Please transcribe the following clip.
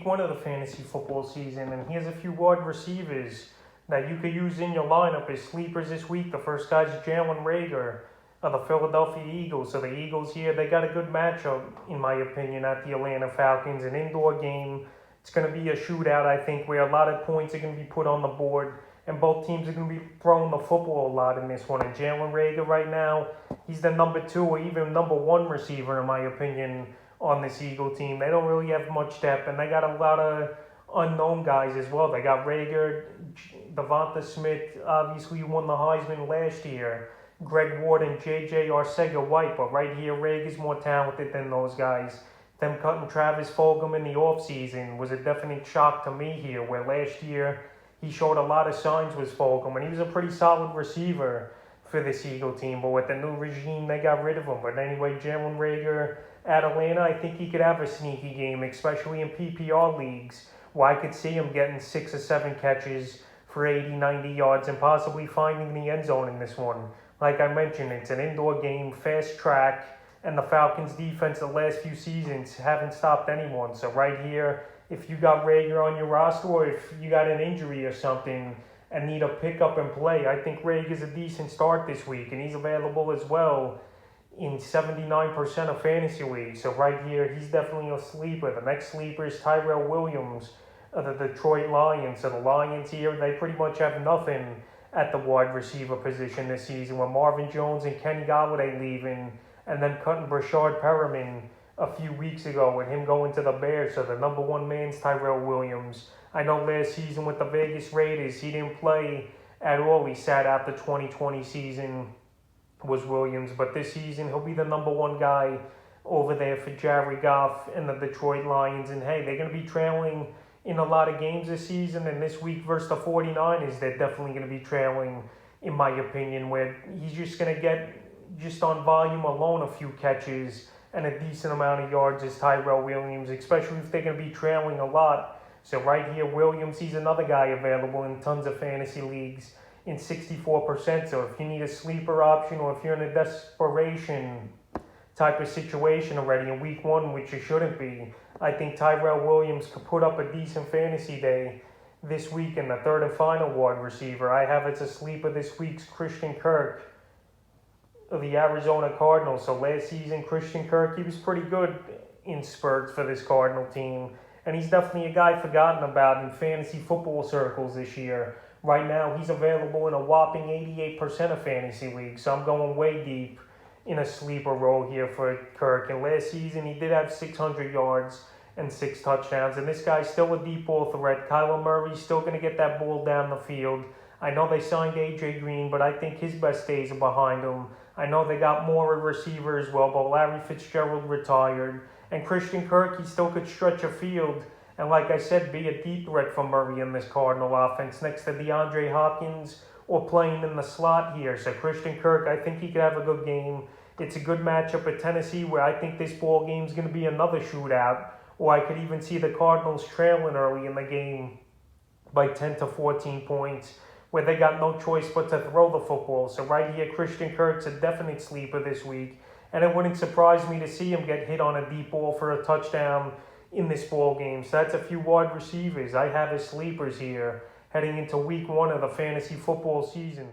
one of the fantasy football season, and here's a few wide receivers that you could use in your lineup as sleepers this week. The first guy's Jalen Reagor of the Philadelphia Eagles. So the Eagles here, they got a good matchup, in my opinion, at the Atlanta Falcons. An indoor game. It's going to be a shootout, I think, where a lot of points are going to be put on the board, and both teams are going to be throwing the football a lot in this one. And Jalen Reagor right now, he's the number 2 or even number 1 receiver, in my opinion, on this Eagle team. They don't really have much depth, and they got a lot of unknown guys as well. They got Reagor, Devonta Smith, obviously won the Heisman last year, Greg Ward and J.J. Arcega-White, but right here, Reagor's more talented than those guys. Them cutting Travis Fulgham in the offseason was a definite shock to me here, where last year he showed a lot of signs with Fulgham, and he was a pretty solid receiver for this Eagle team, but with the new regime, they got rid of him. But anyway, Jalen Reagor at Atlanta, I think he could have a sneaky game, especially in PPR leagues, where I could see him getting 6 or 7 catches for 80, 90 yards and possibly finding the end zone in this one. Like I mentioned, it's an indoor game, fast track, and the Falcons' defense the last few seasons haven't stopped anyone. So right here, if you got Reagor on your roster, or if you got an injury or something and need a pickup and play, I think Reagor's a decent start this week, and he's available as well in 79% of fantasy leagues. So right here, he's definitely a sleeper. The next sleeper is Tyrel Williams of the Detroit Lions. So the Lions here, they pretty much have nothing at the wide receiver position this season, with Marvin Jones and Kenny Golladay leaving, and then cutting Brashard Perriman a few weeks ago with him going to the Bears. So the number 1 man's Tyrel Williams. I know last season with the Vegas Raiders, he didn't play at all. He sat out the 2020 season, was Williams. But this season, he'll be the number 1 guy over there for Jared Goff and the Detroit Lions. And hey, they're going to be trailing in a lot of games this season. And this week versus the 49ers, they're definitely going to be trailing, in my opinion, where he's just going to get, just on volume alone, a few catches and a decent amount of yards as Tyrel Williams, especially if they're going to be trailing a lot. So right here, Williams, he's another guy available in tons of fantasy leagues in 64%. So if you need a sleeper option, or if you're in a desperation type of situation already in week 1, which you shouldn't be, I think Tyrel Williams could put up a decent fantasy day this week. And the third and final wide receiver I have as a sleeper this week's Christian Kirk of the Arizona Cardinals. So last season, Christian Kirk, he was pretty good in spurts for this Cardinal team, and he's definitely a guy forgotten about in fantasy football circles this year. Right now, he's available in a whopping 88% of fantasy leagues, so I'm going way deep in a sleeper role here for Kirk. And last season, he did have 600 yards and 6 touchdowns, and this guy's still a deep ball threat. Kyler Murray's still going to get that ball down the field. I know they signed A.J. Green, but I think his best days are behind him. I know they got more a receiver as well, but Larry Fitzgerald retired. And Christian Kirk, he still could stretch a field, and like I said, be a deep threat for Murray in this Cardinal offense next to DeAndre Hopkins, or playing in the slot here. So Christian Kirk, I think he could have a good game. It's a good matchup at Tennessee, where I think this ball game is going to be another shootout, or I could even see the Cardinals trailing early in the game by 10 to 14 points, where they got no choice but to throw the football. So right here, Christian Kirk's a definite sleeper this week, and it wouldn't surprise me to see him get hit on a deep ball for a touchdown in this ball game. So that's a few wide receivers I have as sleepers here heading into week 1 of the fantasy football season.